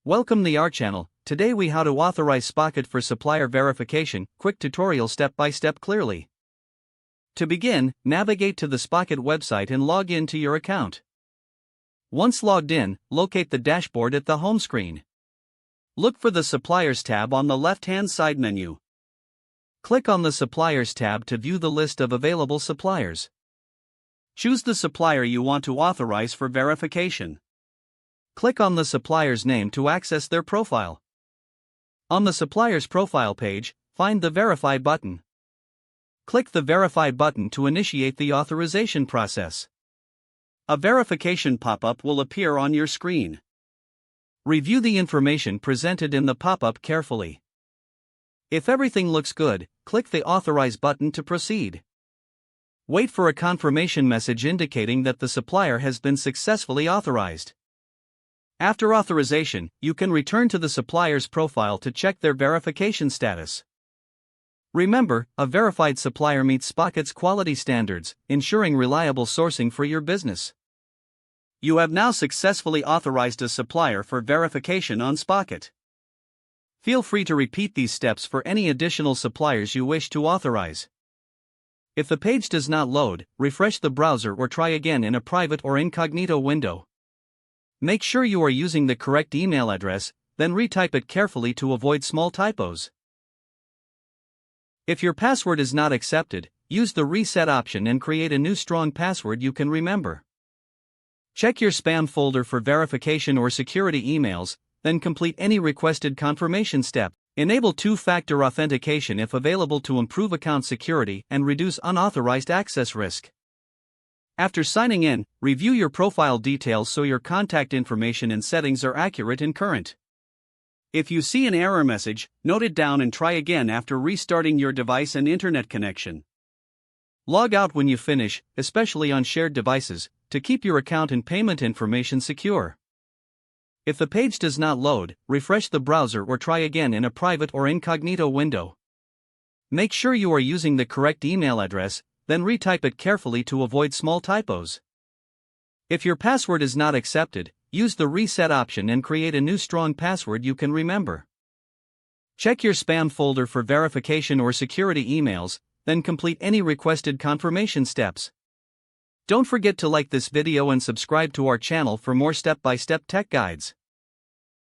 Welcome to our channel. Today we how to authorize Spocket for supplier verification, quick tutorial step by step clearly. To begin, navigate to the Spocket website and log in to your account. Once logged in, locate the dashboard at the home screen. Look for the Suppliers tab on the left-hand side menu. Click on the Suppliers tab to view the list of available suppliers. Choose the supplier you want to authorize for verification. Click on the supplier's name to access their profile. On the supplier's profile page, find the Verify button. Click the Verify button to initiate the authorization process. A verification pop-up will appear on your screen. Review the information presented in the pop-up carefully. If everything looks good, click the Authorize button to proceed. Wait for a confirmation message indicating that the supplier has been successfully authorized. After authorization, you can return to the supplier's profile to check their verification status. Remember, a verified supplier meets Spocket's quality standards, ensuring reliable sourcing for your business. You have now successfully authorized a supplier for verification on Spocket. Feel free to repeat these steps for any additional suppliers you wish to authorize. If the page does not load, refresh the browser or try again in a private or incognito window. Make sure you are using the correct email address, then retype it carefully to avoid small typos. If your password is not accepted, use the reset option and create a new strong password you can remember. Check your spam folder for verification or security emails, then complete any requested confirmation step. Enable two-factor authentication if available to improve account security and reduce unauthorized access risk. After signing in, review your profile details so your contact information and settings are accurate and current. If you see an error message, note it down and try again after restarting your device and internet connection. Log out when you finish, especially on shared devices, to keep your account and payment information secure. If the page does not load, refresh the browser or try again in a private or incognito window. Make sure you are using the correct email address, then retype it carefully to avoid small typos. If your password is not accepted, use the reset option and create a new strong password you can remember. Check your spam folder for verification or security emails, then complete any requested confirmation steps. Don't forget to like this video and subscribe to our channel for more step-by-step tech guides.